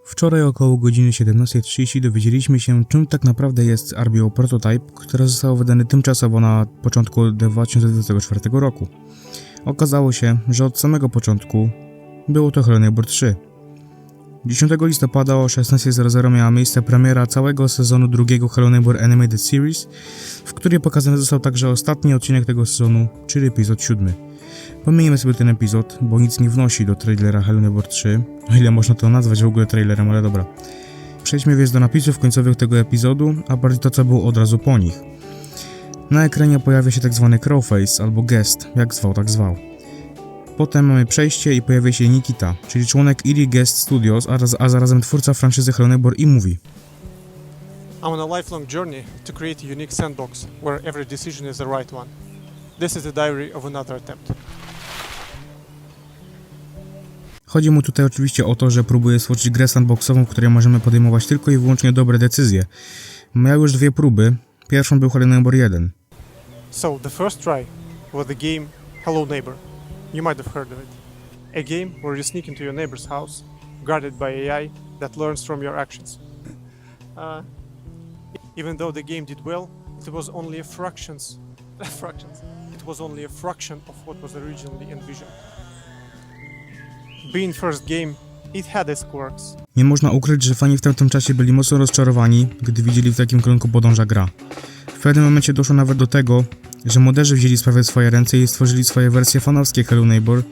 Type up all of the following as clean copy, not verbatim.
Wczoraj około godziny 17:30 dowiedzieliśmy się, czym tak naprawdę jest RBO Prototype, które zostało wydane tymczasowo na początku 2024 roku. Okazało się, że od samego początku było to Hello Neighbor 3. 10 listopada o 16:00 miała miejsce premiera całego sezonu drugiego Hello Neighbor Animated Series, w której pokazany został także ostatni odcinek tego sezonu, czyli epizod 7. Pomijmy sobie ten epizod, bo nic nie wnosi do trailera Hello Neighbor 3, o ile można to nazwać w ogóle trailerem, ale dobra. Przejdźmy więc do napisów końcowych tego epizodu, a bardziej to, co było od razu po nich. Na ekranie pojawia się tzw. crowface albo guest, jak zwał, tak zwał. Potem mamy przejście i pojawia się Nikita, czyli członek Eerie Guest Studios, a zarazem twórca franczyzy Hello Neighbor i mówi: I'm on a lifelong journey to create a unique sandbox where every decision is the right one. This is a diary of another attempt. Chodzi mu tutaj oczywiście o to, że próbuje stworzyć grę sandboxową, w której możemy podejmować tylko i wyłącznie dobre decyzje. Miał już 2 próby, pierwszą był Hello Neighbor 1. So the first try was the game Hello Neighbor. You might have heard of it. A game where you sneak into your neighbor's house, guarded by AI that learns from your actions. Even though the game did well, it was only a fraction of what was originally envisioned. Being first game, it had its quirks. Nie można ukryć, że fani w tamtym czasie byli mocno rozczarowani, gdy widzieli, w jakim kierunku podąża gra. W pewnym momencie doszło nawet do tego, że moderzy wzięli sprawę w swoje ręce i stworzyli swoje wersje fanowskie Hello Neighbor,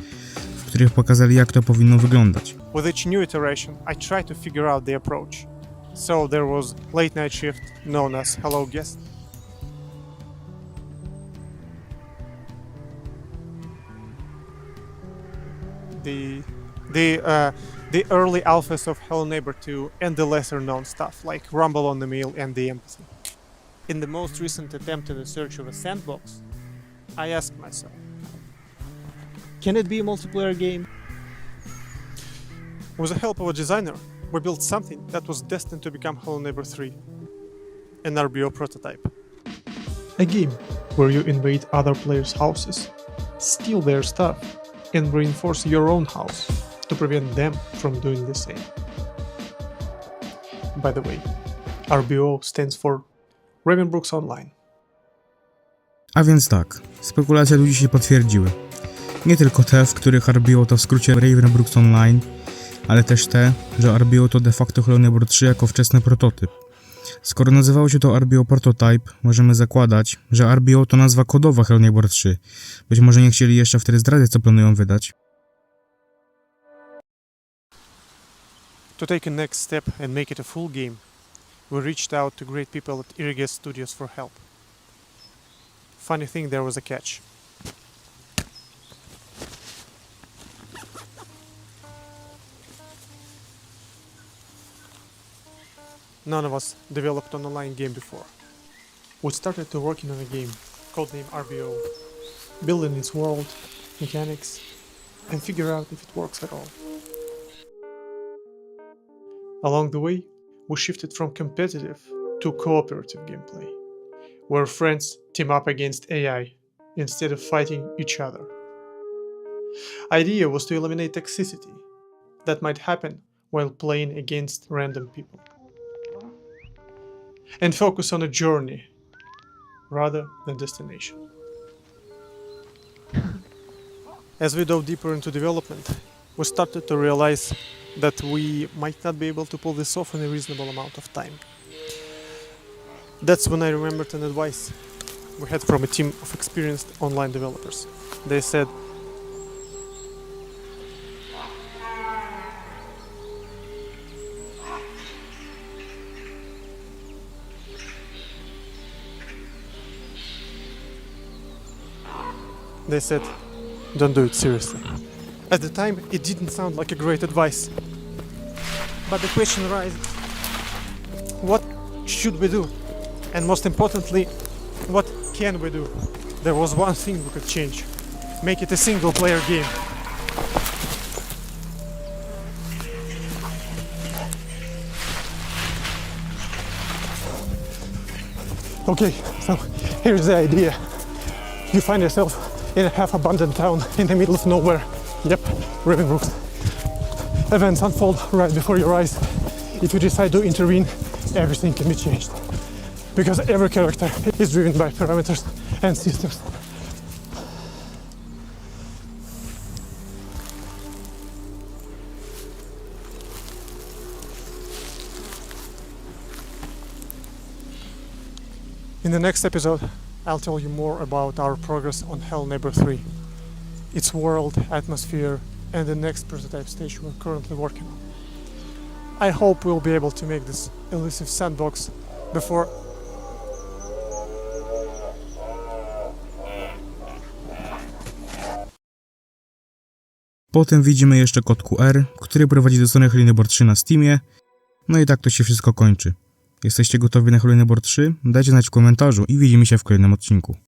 w których pokazali, jak to powinno wyglądać. With each new iteration, I tried to figure out the approach. So there was late night shift known as Hello Guest. The early alphas of Hello Neighbor 2 and the lesser known stuff like Rumble on the Mill and the Empathy. In the most recent attempt in the search of a sandbox, I asked myself, can it be a multiplayer game? With the help of a designer, we built something that was destined to become Hello Neighbor 3, an RBO prototype. A game where you invade other players' houses, steal their stuff, and reinforce your own house to prevent them from doing the same. By the way, RBO stands for Ravenbrooks Online. A więc tak, spekulacje ludzi się potwierdziły. Nie tylko te, w których RBO to w skrócie Ravenbrooks Online, ale też te, że RBO to de facto Hello Neighbor 3 jako wczesny prototyp. Skoro nazywało się to RBO Prototype, możemy zakładać, że RBO to nazwa kodowa Hello Neighbor 3. Być może nie chcieli jeszcze wtedy zdradzać, co planują wydać. To take a next step and make it a full game, we reached out to great people at Eerie Guest Studios for help. Funny thing, there was a catch. None of us developed an online game before. We started to working on a game, codenamed RBO, building its world, mechanics, and figure out if it works at all. Along the way, we shifted from competitive to cooperative gameplay, where friends team up against AI instead of fighting each other. Idea was to eliminate toxicity that might happen while playing against random people, and focus on a journey rather than destination. As we dove deeper into development, we started to realize that we might not be able to pull this off in a reasonable amount of time. That's when I remembered an advice we had from a team of experienced online developers. They said, don't do it seriously. At the time, it didn't sound like a great advice. But the question arises, what should we do? And most importantly, what can we do? There was one thing we could change. Make it a single-player game. Okay, so here's the idea. You find yourself in a half-abandoned town in the middle of nowhere. Yep, Ravenbrooks. Events unfold right before your eyes. if you decide to intervene, everything can be changed. Because every character is driven by parameters and systems. In the next episode, I'll tell you more about our progress on Hell Neighbor 3, its world, atmosphere, and the next prototype stage we're currently working on. I hope we'll be able to make this elusive sandbox before Potem widzimy jeszcze kod QR, który prowadzi do strony Hell Neighbor 3 na Steamie. No i tak to się wszystko kończy. Jesteście gotowi na Hell Neighbor 3? Dajcie znać w komentarzu i widzimy się w kolejnym odcinku.